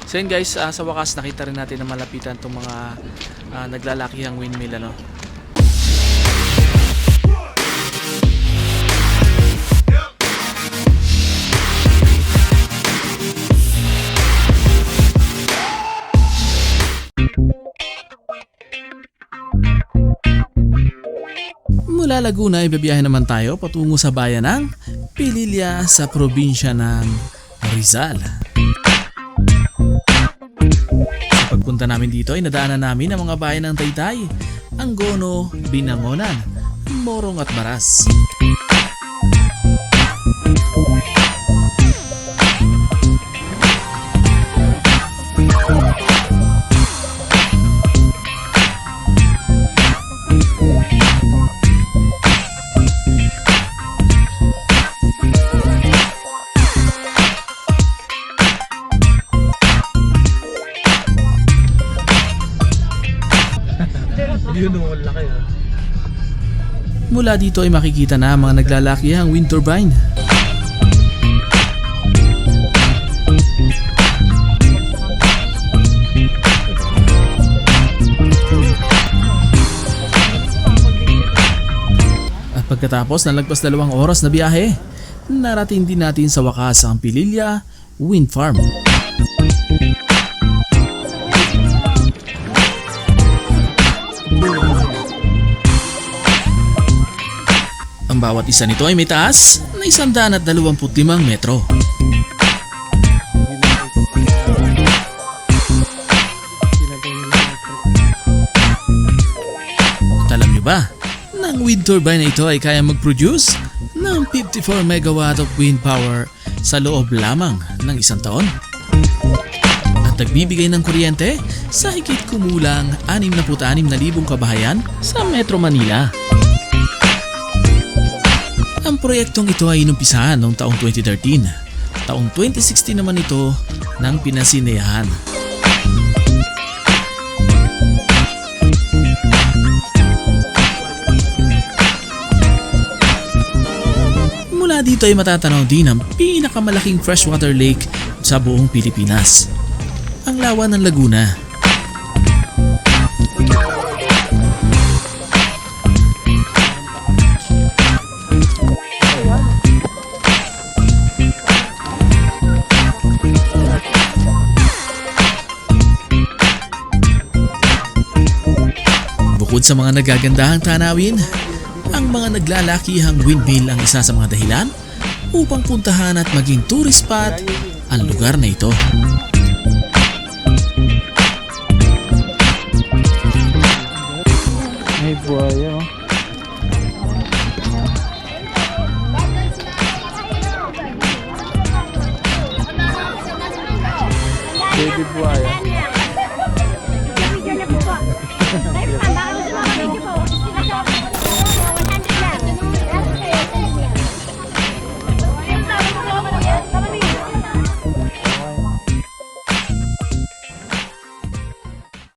So yun guys, sa wakas nakita rin natin na malapitan itong mga naglalakihang windmill ano. Mula Laguna ay bibiyahe naman tayo patungo sa bayan ng Pililla sa probinsya ng Rizal. Sa pagpunta namin dito ay nadaanan namin ang mga bayan ng Taytay, Angono, Binangonan, Morong at Baras. Mula dito ay makikita na ang mga naglalakihang wind turbine. At pagkatapos ng lagpas 2 oras na biyahe, narating din natin sa wakas ang Pililla Wind Farm. Ang bawat isa nito ay may taas na 125 metro. At alam nyo ba, na ang wind turbine na ito ay kaya mag-produce ng 54 megawatt of wind power sa loob lamang ng 1 taon. At nagbibigay ng kuryente sa higit kumulang 66,000 kabahayan sa Metro Manila. Ang proyektong ito ay inumpisahan noong taong 2013. Taong 2016 naman ito ng pinasineyahan. Mula dito ay matatanaw din ang pinakamalaking freshwater lake sa buong Pilipinas, ang Lawa ng Laguna. Bukod sa mga nagagandahang tanawin, ang mga naglalakihang windmill ang isa sa mga dahilan upang puntahan at maging tourist spot ang lugar na ito. May buhaya oh. Baby buhaya.